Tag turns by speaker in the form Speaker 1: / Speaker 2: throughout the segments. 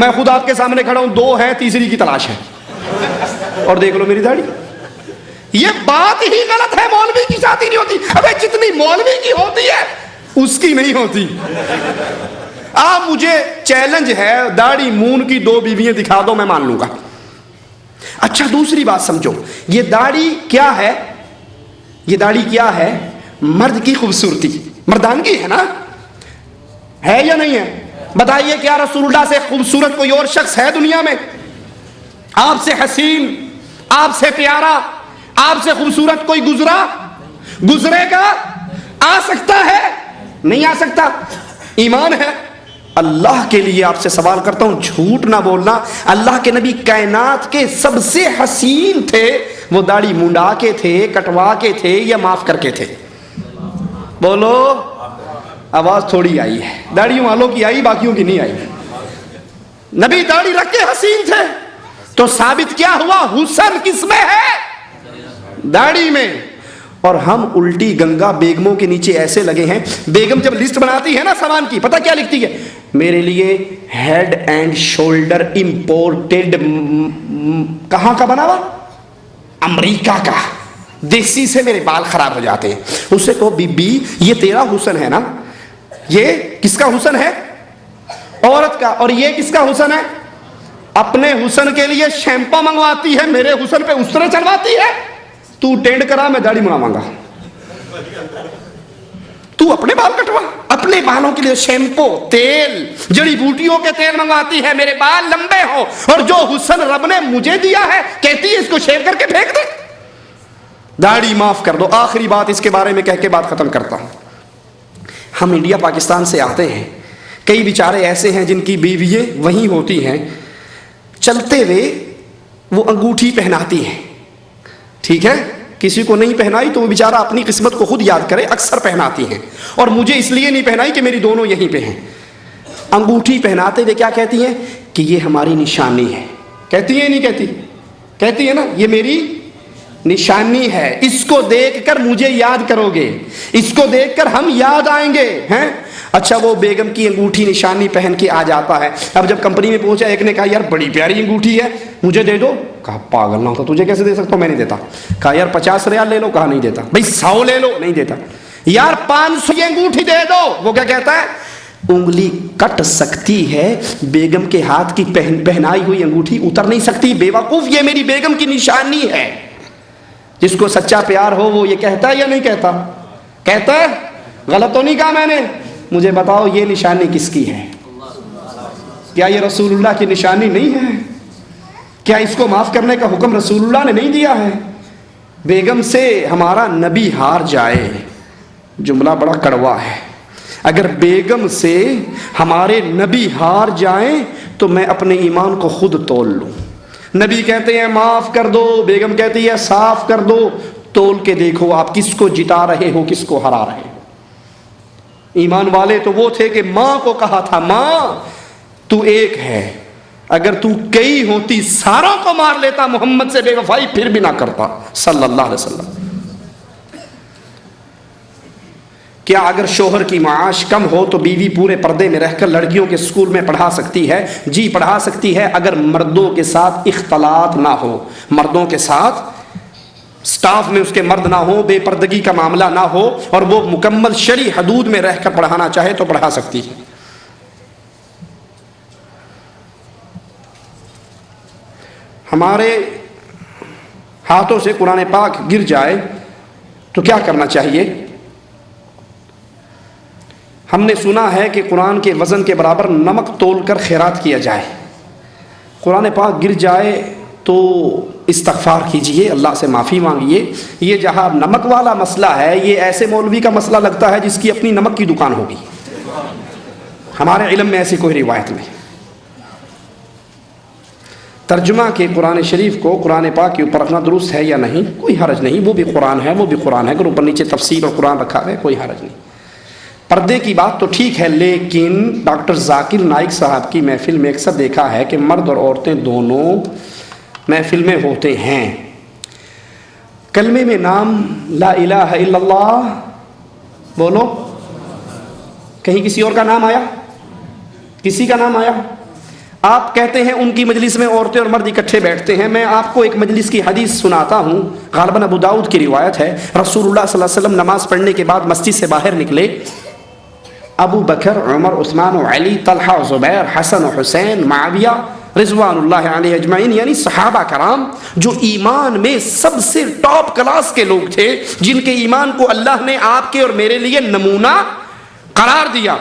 Speaker 1: میں خود آپ کے سامنے کھڑا ہوں، 2 ہیں، تیسری کی تلاش ہے، اور دیکھ لو میری داڑھی۔ یہ بات ہی غلط ہے، مولوی کی شادی نہیں ہوتی۔ ابے جتنی مولوی کی ہوتی ہے اس کی نہیں ہوتی۔ آپ مجھے چیلنج ہے، داڑھی مون کی 2 بیویاں دکھا دو، میں مان لوں گا۔ اچھا دوسری بات سمجھو، یہ داڑھی کیا ہے؟ یہ داڑھی کیا ہے؟ مرد کی خوبصورتی، مردانگی ہے نا، ہے یا نہیں ہے؟ بتائیے کیا رسول اللہ سے خوبصورت کوئی اور شخص ہے دنیا میں؟ آپ سے حسین، آپ سے پیارا، آپ سے خوبصورت کوئی گزرے گا؟ آ سکتا ہے؟ نہیں آ سکتا۔ ایمان ہے؟ اللہ کے لیے آپ سے سوال کرتا ہوں، جھوٹ نہ بولنا، اللہ کے نبی کائنات کے سب سے حسین تھے، وہ داڑھی منڈا کے تھے، کٹوا کے تھے، یا معاف کر کے تھے؟ بولو، آواز تھوڑی آئی ہے، داڑھیوں والوں کی آئی، باقیوں کی نہیں آئی۔ نبی داڑھی رکھ کے حسین تھے، تو ثابت کیا ہوا؟ حسن کس میں ہے؟ داڑھی میں۔ اور ہم الٹی گنگا بیگموں کے نیچے ایسے لگے ہیں۔ بیگم جب لسٹ بناتی ہے نا سامان کی، پتہ کیا لکھتی ہے؟ میرے لیے ہیڈ اینڈ شولڈر امپورٹڈ، کہاں کا بنا ہوا؟ امریکہ کا، دیسی سے میرے بال خراب ہو جاتے ہیں۔ اسے کہو بی بی یہ تیرا حسن ہے نا، یہ کس کا حسن ہے؟ عورت کا۔ اور یہ کس کا حسن ہے؟ اپنے حسن کے لیے شیمپو منگواتی ہے، میرے حسن پہ استرے چڑھواتی ہے۔ تو ٹینڈ کرا، میں داڑھی منواؤں گا، تو اپنے بال کٹوا۔ اپنے بالوں کے لیے شیمپو، تیل، جڑی بوٹیوں کے تیل منگواتی ہے، میرے بال لمبے ہو۔ اور جو حسن رب نے مجھے دیا ہے، کہتی ہے اس کو شیو کر کے پھینک دے، داڑھی معاف کر دو۔ آخری بات اس کے بارے میں کہہ کے بات ختم کرتا ہوں۔ ہم انڈیا پاکستان سے آتے ہیں، کئی بیچارے ایسے ہیں جن کی بیوییں وہیں ہوتی ہیں، چلتے ہوئے وہ انگوٹھی پہناتی ہیں، ٹھیک ہے، کسی کو نہیں پہنائی تو وہ بیچارہ اپنی قسمت کو خود یاد کرے، اکثر پہناتی ہیں، اور مجھے اس لیے نہیں پہنائی کہ میری دونوں یہیں پہ ہیں۔ انگوٹھی پہناتے ہوئے کیا کہتی ہیں؟ کہ یہ ہماری نشانی ہے۔ کہتی ہے نہیں کہتی؟ کہتی ہے نا، یہ میری نشانی ہے، اس کو دیکھ کر مجھے یاد کرو گے، اس کو دیکھ کر ہم یاد آئیں گے، ہیں؟ اچھا وہ بیگم کی انگوٹھی نشانی پہن کے آ جاتا ہے۔ اب جب کمپنی میں پہنچا، ایک نے کہا یار بڑی پیاری انگوٹھی ہے، مجھے دے دو۔ کہا پاگل نہ ہوتا، تجھے کیسے دے سکتا ہوں، میں نہیں دیتا۔ کہا یار 50 ریال لے لو۔ کہا نہیں دیتا۔ بھائی 100 لے لو۔ نہیں دیتا۔ یار 500 کی انگوٹھی دے دو۔ وہ کیا کہتا ہے؟ انگلی کٹ سکتی ہے، بیگم کے ہاتھ کی پہنائی ہوئی انگوٹھی اتر نہیں سکتی۔ بے وقوف، یہ میری بیگم کی نشانی ہے۔ جس کو سچا پیار ہو وہ یہ کہتا ہے یا نہیں کہتا؟ کہتا ہے؟ غلط تو نہیں کہا میں نے؟ مجھے بتاؤ یہ نشانی کس کی ہے؟ کیا یہ رسول اللہ کی نشانی نہیں ہے؟ کیا اس کو معاف کرنے کا حکم رسول اللہ نے نہیں دیا ہے؟ بیگم سے ہمارا نبی ہار جائے، جملہ بڑا کڑوا ہے، اگر بیگم سے ہمارے نبی ہار جائیں تو میں اپنے ایمان کو خود تول لوں۔ نبی کہتے ہیں معاف کر دو، بیگم کہتی ہے صاف کر دو، تول کے دیکھو آپ کس کو جتا رہے ہو، کس کو ہرا رہے ہو۔ ایمان والے تو وہ تھے کہ ماں کو کہا تھا ماں تو ایک ہے، اگر تو کئی ہوتی ساروں کو مار لیتا، محمد سے بے وفائی پھر بھی نہ کرتا صلی اللہ علیہ وسلم۔ کیا اگر شوہر کی معاش کم ہو تو بیوی پورے پردے میں رہ کر لڑکیوں کے اسکول میں پڑھا سکتی ہے؟ جی پڑھا سکتی ہے، اگر مردوں کے ساتھ اختلاط نہ ہو، مردوں کے ساتھ سٹاف میں اس کے مرد نہ ہو، بے پردگی کا معاملہ نہ ہو، اور وہ مکمل شرعی حدود میں رہ کر پڑھانا چاہے تو پڑھا سکتی ہے۔ ہمارے ہاتھوں سے قرآن پاک گر جائے تو کیا کرنا چاہیے؟ ہم نے سنا ہے کہ قرآن کے وزن کے برابر نمک تول کر خیرات کیا جائے۔ قرآن پاک گر جائے تو استغفار کیجئے، اللہ سے معافی مانگیے۔ یہ جہاں نمک والا مسئلہ ہے، یہ ایسے مولوی کا مسئلہ لگتا ہے جس کی اپنی نمک کی دکان ہوگی۔ ہمارے علم میں ایسی کوئی روایت نہیں۔ ترجمہ کے قرآن شریف کو قرآن پاک کے اوپر رکھنا درست ہے یا نہیں؟ کوئی حرج نہیں، وہ بھی قرآن ہے، وہ بھی قرآن ہے، اگر اوپر نیچے تفسیر اور قرآن رکھا ہے کوئی حرج نہیں۔ پردے کی بات تو ٹھیک ہے، لیکن ڈاکٹر ذاکر نائک صاحب کی محفل میں اکثر دیکھا ہے کہ مرد اور عورتیں دونوں محفل میں ہوتے ہیں، کلمے میں نام لا الہ الا اللہ بولو، کہیں کسی اور کا نام آیا؟ کسی کا نام آیا؟ آپ کہتے ہیں ان کی مجلس میں عورتیں اور مرد اکٹھے بیٹھتے ہیں. میں آپ کو ایک مجلس کی حدیث سناتا ہوں, غالباً ابو داؤد کی روایت ہے. رسول اللہ صلی اللہ علیہ وسلم نماز پڑھنے کے بعد مسجد سے باہر نکلے. ابو بکر, عمر, عثمان و علی, طلحہ و زبیر, حسن و حسین, معاویہ رضوان اللہ علیہ اجمعین, یعنی صحابہ کرام جو ایمان میں سب سے ٹاپ کلاس کے لوگ تھے, جن کے ایمان کو اللہ نے آپ کے اور میرے لیے نمونہ قرار دیا,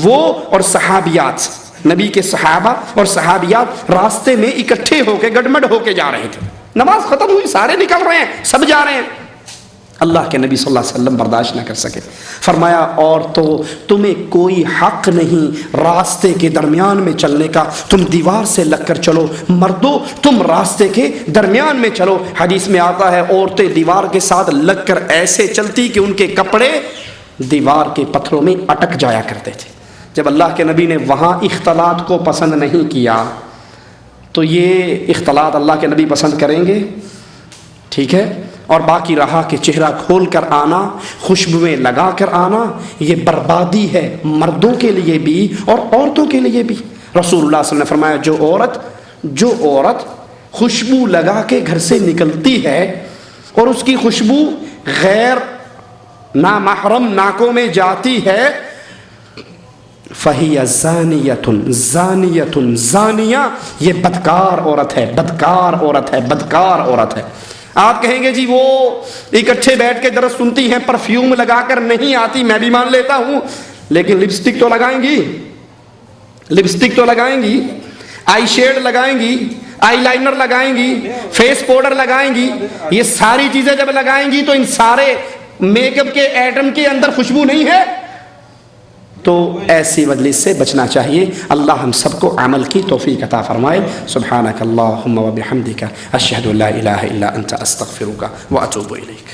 Speaker 1: وہ اور صحابیات, نبی کے صحابہ اور صحابیات راستے میں اکٹھے ہو کے گڈمڈ ہو کے جا رہے تھے. نماز ختم ہوئی, سارے نکل رہے ہیں, سب جا رہے ہیں. اللہ کے نبی صلی اللہ علیہ وسلم برداشت نہ کر سکے, فرمایا اور تو تمہیں کوئی حق نہیں راستے کے درمیان میں چلنے کا, تم دیوار سے لگ کر چلو. مردو تم راستے کے درمیان میں چلو. حدیث میں آتا ہے عورتیں دیوار کے ساتھ لگ کر ایسے چلتی کہ ان کے کپڑے دیوار کے پتھروں میں اٹک جایا کرتے تھے. جب اللہ کے نبی نے وہاں اختلاط کو پسند نہیں کیا تو یہ اختلاط اللہ کے نبی پسند کریں گے؟ ٹھیک ہے. اور باقی رہا کہ چہرہ کھول کر آنا, خوشبوئیں لگا کر آنا, یہ بربادی ہے مردوں کے لیے بھی اور عورتوں کے لیے بھی. رسول اللہ صلی اللہ علیہ وسلم نے فرمایا جو عورت خوشبو لگا کے گھر سے نکلتی ہے اور اس کی خوشبو غیر نامحرم ناکوں میں جاتی ہے, فہی زانیۃ زانیۃ زانیہ, یہ بدکار عورت ہے, بدکار عورت ہے, بدکار عورت ہے. آپ کہیں گے جی وہ اکٹھے بیٹھ کے درس سنتی ہیں, پرفیوم لگا کر نہیں آتی, میں بھی مان لیتا ہوں, لیکن لپسٹک تو لگائیں گی, لپسٹک تو لگائیں گی, آئی شیڈ لگائیں گی, آئی لائنر لگائیں گی, فیس پاؤڈر لگائیں گی. یہ ساری چیزیں جب لگائیں گی تو ان سارے میک اپ کے ایٹم کے اندر خوشبو نہیں ہے. تو ایسی مجلس سے بچنا چاہیے. اللہ ہم سب کو عمل کی توفیق عطا فرمائے. سبحانک اللہم و بحمدک اشہد ان لا الہ الا انت استغفرک و اتوب الیک.